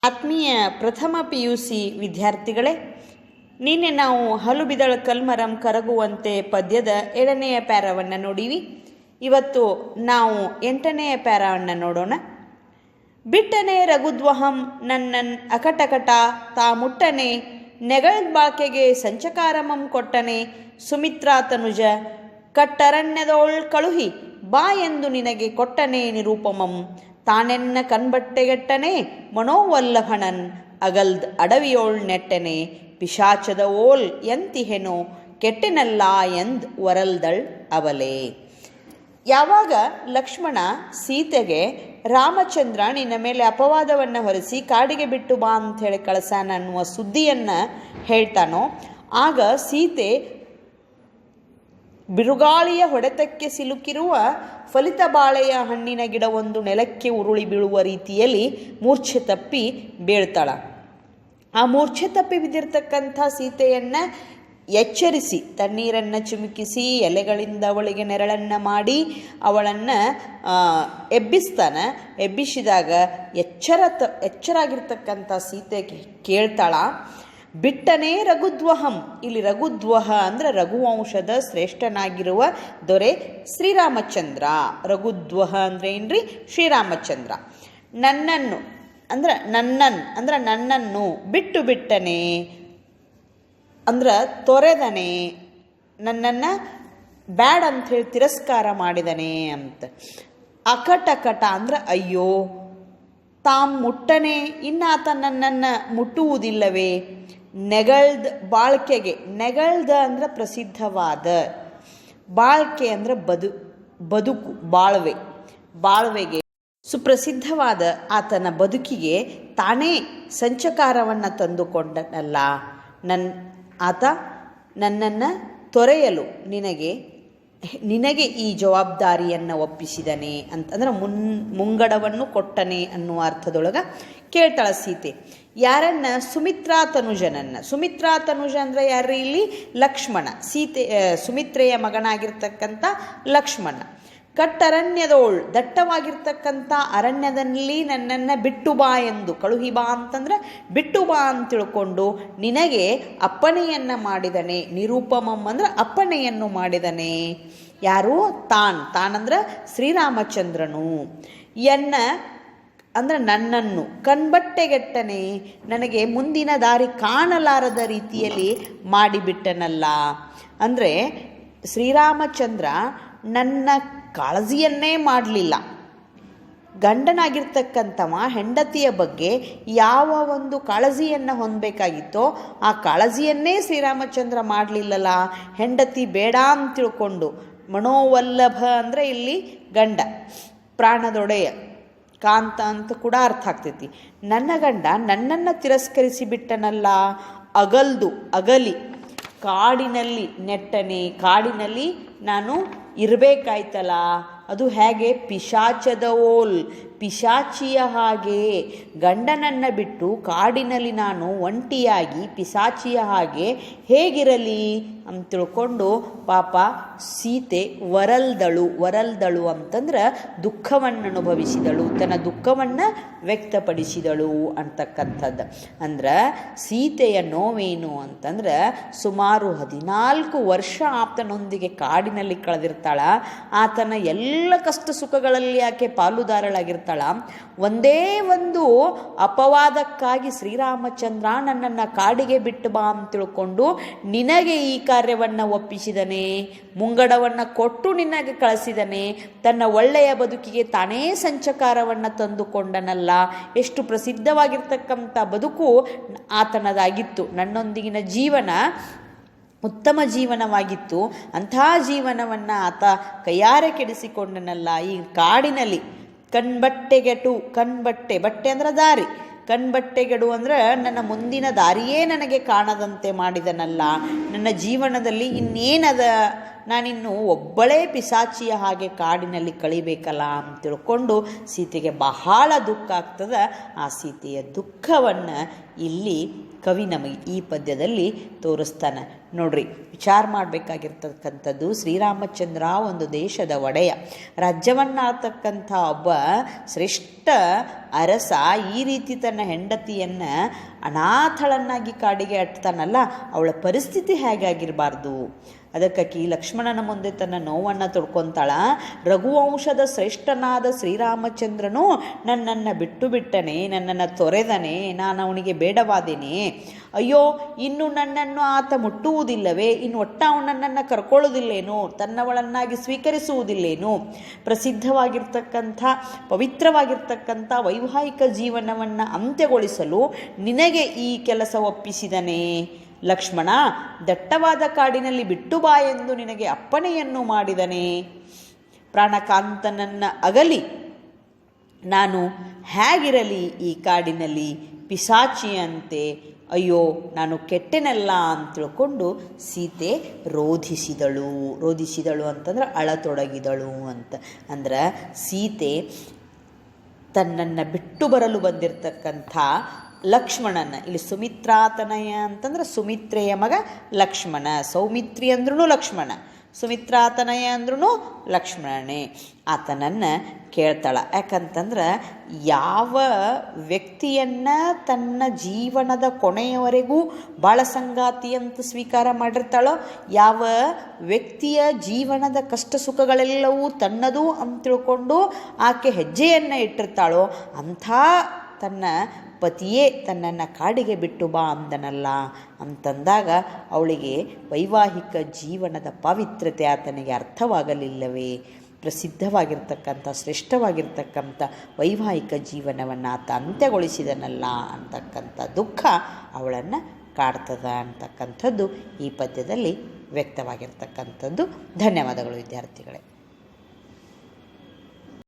ಆತ್ಮೀಯ ಪ್ರಥಮ PUC ವಿದ್ಯಾರ್ಥಿಗಳೇ, ನಿನ್ನೆ ನಾವು ಹಲು ಬಿದಳ ಕಲ್ಮರಂ ಕರಗುವಂತೆ ಪದ್ಯದ 7ನೆಯ ಪ್ಯಾರವನ್ನು ನೋಡೀವಿ. ಇವತ್ತು ನಾವು 8ನೆಯ ಪ್ಯಾರವನ್ನು ನೋಡೋಣ. ಬಿಟ್ಟನೆ ರಘುದ್ವಹಂ ನನ್ನನ್ ಅಕಟಕಟ ತಾ ಮುಟ್ಟನೆ ನೆಗಳ್ ಬಾಕೆಗೆ ಸಂಚಕಾರಮಂ ಕೊಟ್ಟನೆ ಸುಮಿತ್ರಾ ತನುಜ ಕಟ್ಟರಣ್ಯದೋಳ್ ಕಳುಹಿ ಬಾ ಎಂದು ನಿನಗೆ ಕೊಟ್ಟನೆ ನಿರೂಪಮಂ ತಾನೆನ್ನ ಕಣ್ಬಟ್ಟೆಗೆಟ್ಟನೆ ಮನೋವಲ್ಲಭಣನ್ ಅಗಲ್ದ್ ಅಡವಿಯೋಳ್ ನೆಟ್ಟನೆ ಪಿಶಾಚದ ಓಲ್ ಎಂತಿಹೆನೋ ಕೆಟ್ಟೆನಲ್ಲ ಎಂದ್ ವರಲ್ದಳ್ ಅವಲೇ. ಯಾವಾಗ ಲಕ್ಷ್ಮಣ ಸೀತೆಗೆ ರಾಮಚಂದ್ರ ನಿನ್ನ ಮೇಲೆ ಅಪವಾದವನ್ನು ಹೊರಿಸಿ ಕಾಡಿಗೆ ಬಿಟ್ಟು ಬಾ ಅಂಥೇಳಿ ಕಳಿಸಾನ ಅನ್ನುವ ಸುದ್ದಿಯನ್ನು ಹೇಳ್ತಾನೋ, ಆಗ ಸೀತೆ ಬಿರುಗಾಳಿಯ ಹೊಡೆತಕ್ಕೆ ಸಿಲುಕಿರುವ ಫಲಿತ ಬಾಳೆಯ ಹಣ್ಣಿನ ಗಿಡವೊಂದು ನೆಲಕ್ಕೆ ಉರುಳಿ ಬೀಳುವ ರೀತಿಯಲ್ಲಿ ಮೂರ್ಛೆ ತಪ್ಪಿ ಬೀಳ್ತಾಳ. ಆ ಮೂರ್ಛೆ ತಪ್ಪಿ ಬಿದ್ದಿರ್ತಕ್ಕಂಥ ಸೀತೆಯನ್ನು ಎಚ್ಚರಿಸಿ ತಣ್ಣೀರನ್ನು ಚಿಮುಕಿಸಿ ಎಲೆಗಳಿಂದ ಅವಳಿಗೆ ನೆರಳನ್ನು ಅವಳನ್ನು ಎಬ್ಬಿಸ್ತಾನೆ. ಎಬ್ಬಿಸಿದಾಗ ಎಚ್ಚರಾಗಿರ್ತಕ್ಕಂಥ ಸೀತೆ ಕೇಳ್ತಾಳ, ಬಿಟ್ಟನೇ ರಘುದ್ವಹಂ. ಇಲ್ಲಿ ರಘುದ್ವಹ ಅಂದರೆ ರಘುವಂಶದ ಶ್ರೇಷ್ಠನಾಗಿರುವ ದೊರೆ ಶ್ರೀರಾಮಚಂದ್ರ. ರಘುದ್ವಹ ಅಂದರೆ ಏನ್ರಿ? ಶ್ರೀರಾಮಚಂದ್ರ. ನನ್ನನ್ನು ನನ್ನನ್ನು ಬಿಟ್ಟು ಬಿಟ್ಟನೆ ಅಂದ್ರೆ ತೊರೆದನೆ, ನನ್ನನ್ನು ಬ್ಯಾಡ್ ಅಂಥೇಳಿ ತಿರಸ್ಕಾರ ಮಾಡಿದನೆ ಅಂತ. ಅಕಟಕಟ ಅಂದ್ರೆ ಅಯ್ಯೋ, ತಾಮ್ ಮುಟ್ಟನೆ ಇನ್ನಾತ ನನ್ನನ್ನು ಮುಟ್ಟುವುದಿಲ್ಲವೇ. ನೆಗಳ್ದ ಬಾಳ್ಕೆಗೆ, ನೆಗಳ್ದ ಅಂದ್ರೆ ಪ್ರಸಿದ್ಧವಾದ, ಬಾಳ್ಕೆ ಅಂದ್ರೆ ಬದುಕು, ಬಾಳ್ವೆಗೆ ಸುಪ್ರಸಿದ್ಧವಾದ ಆತನ ಬದುಕಿಗೆ ತಾನೇ ಸಂಚಕಾರವನ್ನು ತಂದುಕೊಂಡನಲ್ಲ. ಆತ ನನ್ನನ್ನು ತೊರೆಯಲು ನಿನಗೆ ಈ ಜವಾಬ್ದಾರಿಯನ್ನು ಒಪ್ಪಿಸಿದನೆ ಅಂತಂದ್ರೆ ಮುಂಗಡವನ್ನು ಕೊಟ್ಟನೆ ಅನ್ನುವ ಅರ್ಥದೊಳಗೆ ಕೇಳ್ತಾಳ ಸೀತೆ. ಯಾರನ್ನ? ಸುಮಿತ್ರಾ ತನುಜನನ್ನು. ಸುಮಿತ್ರಾ ತನುಜ ಅಂದರೆ ಯಾರು? ಇಲ್ಲಿ ಲಕ್ಷ್ಮಣ, ಸುಮಿತ್ರೆಯ ಮಗನಾಗಿರ್ತಕ್ಕಂಥ ಲಕ್ಷ್ಮಣ. ಕಟ್ಟರಣ್ಯದೋಳ್, ದಟ್ಟವಾಗಿರ್ತಕ್ಕಂಥ ಅರಣ್ಯದಲ್ಲಿ ನನ್ನನ್ನು ಬಿಟ್ಟು ಬಾ ಎಂದು, ಕಳುಹಿ ಬಾ ಅಂತಂದ್ರೆ ಬಿಟ್ಟು ಬಾ ಅಂತ ತಿಳ್ಕೊಂಡು ನಿನಗೆ ಅಪ್ಪಣೆಯನ್ನು ಮಾಡಿದನೆ. ನಿರೂಪಮಂ ಅಂದ್ರೆ ಅಪ್ಪಣೆಯನ್ನು ಮಾಡಿದನೆ. ಯಾರು? ತಾನಂದ್ರೆ ಶ್ರೀರಾಮಚಂದ್ರನು. ಅಂದ್ರೆ ನನ್ನನ್ನು ಕಣ್ಬಟ್ಟೆಗೆಟ್ಟನೆ, ನನಗೆ ಮುಂದಿನ ದಾರಿ ಕಾಣಲಾರದ ರೀತಿಯಲ್ಲಿ ಮಾಡಿಬಿಟ್ಟನಲ್ಲ. ಅಂದರೆ ಶ್ರೀರಾಮಚಂದ್ರ ನನ್ನ ಕಾಳಜಿಯನ್ನೇ ಮಾಡಲಿಲ್ಲ. ಗಂಡನಾಗಿರ್ತಕ್ಕಂಥವ ಹೆಂಡತಿಯ ಬಗ್ಗೆ ಯಾವ ಒಂದು ಕಾಳಜಿಯನ್ನು ಹೊಂದಬೇಕಾಗಿತ್ತೋ ಆ ಕಾಳಜಿಯನ್ನೇ ಶ್ರೀರಾಮಚಂದ್ರ ಮಾಡಲಿಲ್ಲಲ್ಲ. ಹೆಂಡತಿ ಬೇಡ ಅಂತ ತಿಳ್ಕೊಂಡು, ಮನೋವಲ್ಲಭ ಅಂದರೆ ಇಲ್ಲಿ ಗಂಡ, ಪ್ರಾಣದೊಡೆಯ, ಕಾಂತ ಅಂತ ಕೂಡ ಅರ್ಥ ಆಗ್ತೈತಿ. ನನ್ನ ಗಂಡ ನನ್ನನ್ನು ತಿರಸ್ಕರಿಸಿ ಬಿಟ್ಟನಲ್ಲ. ಅಗಲಿ ಕಾಡಿನಲ್ಲಿ ನೆಟ್ಟನೆ, ಕಾಡಿನಲ್ಲಿ ನಾನು ಇರಬೇಕಾಯ್ತಲ್ಲ. ಅದು ಹೇಗೆ? ಪಿಶಾಚದ ಓಲ್, ಪಿಶಾಚಿಯ ಹಾಗೆ. ಗಂಡನನ್ನು ಬಿಟ್ಟು ಕಾಡಿನಲ್ಲಿ ನಾನು ಒಂಟಿಯಾಗಿ ಪಿಶಾಚಿಯ ಹಾಗೆ ಹೇಗಿರಲಿ ಅಂತ ತಿಳ್ಕೊಂಡು ಪಾಪ ಸೀತೆ ವರಲ್ದಳು ಅಂತಂದ್ರೆ ದುಃಖವನ್ನು ಅನುಭವಿಸಿದಳು, ತನ್ನ ದುಃಖವನ್ನು ವ್ಯಕ್ತಪಡಿಸಿದಳು ಅಂತಕ್ಕಂಥದ್ದು. ಅಂದ್ರೆ ಸೀತೆಯ ನೋವೇನು ಅಂತಂದ್ರೆ ಸುಮಾರು 14 ವರ್ಷ ಆತನೊಂದಿಗೆ ಕಾಡಿನಲ್ಲಿ ಕಳೆದಿರ್ತಾಳ. ಆತನ ಎಲ್ಲ ಕಷ್ಟ ಸುಖಗಳಲ್ಲಿ ಆಕೆ ಪಾಲುದಾರಳಾಗಿರ್ತಾಳ. ಒಂದೇ ಒಂದು ಅಪವಾದಕ್ಕಾಗಿ ಶ್ರೀರಾಮಚಂದ್ರ ನನ್ನನ್ನು ಕಾಡಿಗೆ ಬಿಟ್ಟು ಬಾ ಅಂತ ತಿಳ್ಕೊಂಡು ನಿನಗೆ ಈ ಕಾರ್ಯವನ್ನು ಒಪ್ಪಿಸಿದನೆ, ಮುಂಗಡವನ್ನು ಕೊಟ್ಟು ನಿನಗೆ ಕಳಿಸಿದನೆ. ತನ್ನ ಒಳ್ಳೆಯ ಬದುಕಿಗೆ ತಾನೇ ಸಂಚಕಾರವನ್ನು ತಂದುಕೊಂಡನಲ್ಲ. ಎಷ್ಟು ಪ್ರಸಿದ್ಧವಾಗಿರ್ತಕ್ಕಂಥ ಬದುಕು ಆತನದಾಗಿತ್ತು. ನನ್ನೊಂದಿಗಿನ ಜೀವನ ಉತ್ತಮ ಜೀವನವಾಗಿತ್ತು. ಅಂಥ ಜೀವನವನ್ನು ಆತ ಕೈಯಾರೆ ಕೆಡಿಸಿಕೊಂಡನಲ್ಲ. ಈ ಕಾಡಿನಲ್ಲಿ ಬಟ್ಟೆ ಅಂದ್ರೆ ದಾರಿ, ಕಣ್ಬಟ್ಟೆಗೆಡು ಅಂದ್ರೆ ನನ್ನ ಮುಂದಿನ ದಾರಿಯೇ ನನಗೆ ಕಾಣದಂತೆ ಮಾಡಿದನಲ್ಲ. ನನ್ನ ಜೀವನದಲ್ಲಿ ಇನ್ನೇನದ, ನಾನಿನ್ನು ಒಬ್ಬಳೇ ಪಿಶಾಚಿಯ ಹಾಗೆ ಕಾಡಿನಲ್ಲಿ ಕಳಿಬೇಕಲ್ಲ ಅಂತ ತಿಳ್ಕೊಂಡು ಸೀತೆಗೆ ಬಹಳ ದುಃಖ ಆಗ್ತದೆ. ಆ ಸೀತೆಯ ದುಃಖವನ್ನು ಇಲ್ಲಿ ಕವಿ ನಮಗೆ ಈ ಪದ್ಯದಲ್ಲಿ ತೋರಿಸ್ತಾನೆ. ನೋಡ್ರಿ, ವಿಚಾರ ಮಾಡಬೇಕಾಗಿರ್ತಕ್ಕಂಥದ್ದು, ಶ್ರೀರಾಮಚಂದ್ರ ಒಂದು ದೇಶದ ಒಡೆಯ, ರಾಜ್ಯವನ್ನು ಆಳ್ತಕ್ಕಂಥ ಒಬ್ಬ ಶ್ರೇಷ್ಠ ಅರಸ ಈ ರೀತಿ ತನ್ನ ಹೆಂಡತಿಯನ್ನು ಅನಾಥಳನ್ನಾಗಿ ಕಾಡಿಗೆ ಅಟ್ತಾನಲ್ಲ, ಅವಳ ಪರಿಸ್ಥಿತಿ ಹೇಗಾಗಿರಬಾರ್ದು. ಅದಕ್ಕಾಗಿ ಲಕ್ಷ್ಮಣನ ಮುಂದೆ ತನ್ನ ನೋವನ್ನು ತೊಡ್ಕೊತಾಳ. ರಘುವಂಶದ ಶ್ರೇಷ್ಠನಾದ ಶ್ರೀರಾಮಚಂದ್ರನು ನನ್ನನ್ನು ಬಿಟ್ಟು ಬಿಟ್ಟನೆ, ನನ್ನನ್ನು ತೊರೆದನೆ, ನಾನು ಅವನಿಗೆ ಬೇಡವಾದೇನೆ. ಅಯ್ಯೋ, ಇನ್ನು ನನ್ನನ್ನು ಆತ ಮುಟ್ಟುವುದಿಲ್ಲವೇ, ಇನ್ನು ಒಟ್ಟ ಅವನನ್ನು ಕರ್ಕೊಳ್ಳೋದಿಲ್ಲೇನು, ತನ್ನವಳನ್ನಾಗಿ ಸ್ವೀಕರಿಸುವುದಿಲ್ಲೇನು. ಪ್ರಸಿದ್ಧವಾಗಿರ್ತಕ್ಕಂಥ ಪವಿತ್ರವಾಗಿರ್ತಕ್ಕಂಥ ವೈವಾಹಿಕ ಜೀವನವನ್ನು ಅಂತ್ಯಗೊಳಿಸಲು ನಿನಗೆ ಈ ಕೆಲಸ ಒಪ್ಪಿಸಿದನೇ ಲಕ್ಷ್ಮಣ. ದಟ್ಟವಾದ ಕಾಡಿನಲ್ಲಿ ಬಿಟ್ಟು ಬಾ ಎಂದು ನಿನಗೆ ಅಪ್ಪಣೆಯನ್ನು ಮಾಡಿದನೆ. ಪ್ರಾಣಕಾಂತನನ್ನು ಅಗಲಿ ನಾನು ಹೇಗಿರಲಿ ಈ ಕಾಡಿನಲ್ಲಿ ಪಿಶಾಚಿಯಂತೆ. ಅಯ್ಯೋ, ನಾನು ಕೆಟ್ಟೆನಲ್ಲ ಅಂತ ತಿಳ್ಕೊಂಡು ಸೀತೆ ರೋಧಿಸಿದಳು ಅಂತಂದ್ರೆ ಅಳತೊಡಗಿದಳು ಅಂತ. ಅಂದ್ರೆ ಸೀತೆ ತನ್ನನ್ನು ಬಿಟ್ಟು ಬರಲು ಬಂದಿರತಕ್ಕಂಥ ಲಕ್ಷ್ಮಣನ, ಇಲ್ಲಿ ಸುಮಿತ್ರಾತನಯ ಅಂತಂದ್ರೆ ಸುಮಿತ್ರೆಯ ಮಗ ಲಕ್ಷ್ಮಣ, ಸೌಮಿತ್ರಿ ಅಂದ್ರೂ ಲಕ್ಷ್ಮಣ, ಸುಮಿತ್ರಾತನಯ ಅಂದ್ರೂ ಲಕ್ಷ್ಮಣನೇ. ಆತನನ್ನು ಕೇಳ್ತಾಳ. ಯಾಕಂತಂದ್ರೆ ಯಾವ ವ್ಯಕ್ತಿಯನ್ನು ತನ್ನ ಜೀವನದ ಕೊನೆಯವರೆಗೂ ಬಾಳ ಸಂಗಾತಿ ಅಂತ ಸ್ವೀಕಾರ ಮಾಡಿರ್ತಾಳೋ, ಯಾವ ವ್ಯಕ್ತಿಯ ಜೀವನದ ಕಷ್ಟ ಸುಖಗಳೆಲ್ಲವೂ ತನ್ನದು ಅಂತ ತಿಳ್ಕೊಂಡು ಆಕೆ ಹೆಜ್ಜೆಯನ್ನು ಇಟ್ಟಿರ್ತಾಳೋ ಅಂಥ ತನ್ನ ಪತಿಯೇ ತನ್ನನ್ನು ಕಾಡಿಗೆ ಬಿಟ್ಟು ಬಾ ಅಂದನಲ್ಲ ಅಂತಂದಾಗ ಅವಳಿಗೆ ವೈವಾಹಿಕ ಜೀವನದ ಪಾವಿತ್ರ್ಯತೆ ಆತನಿಗೆ ಅರ್ಥವಾಗಲಿಲ್ಲವೇ. ಪ್ರಸಿದ್ಧವಾಗಿರ್ತಕ್ಕಂಥ ಶ್ರೇಷ್ಠವಾಗಿರ್ತಕ್ಕಂಥ ವೈವಾಹಿಕ ಜೀವನವನ್ನು ಆತ ಅಂತ್ಯಗೊಳಿಸಿದನಲ್ಲ ಅಂತಕ್ಕಂಥ ದುಃಖ ಅವಳನ್ನು ಕಾಡ್ತದ ಅಂತಕ್ಕಂಥದ್ದು ಈ ಪದ್ಯದಲ್ಲಿ ವ್ಯಕ್ತವಾಗಿರ್ತಕ್ಕಂಥದ್ದು. ಧನ್ಯವಾದಗಳು ವಿದ್ಯಾರ್ಥಿಗಳೇ.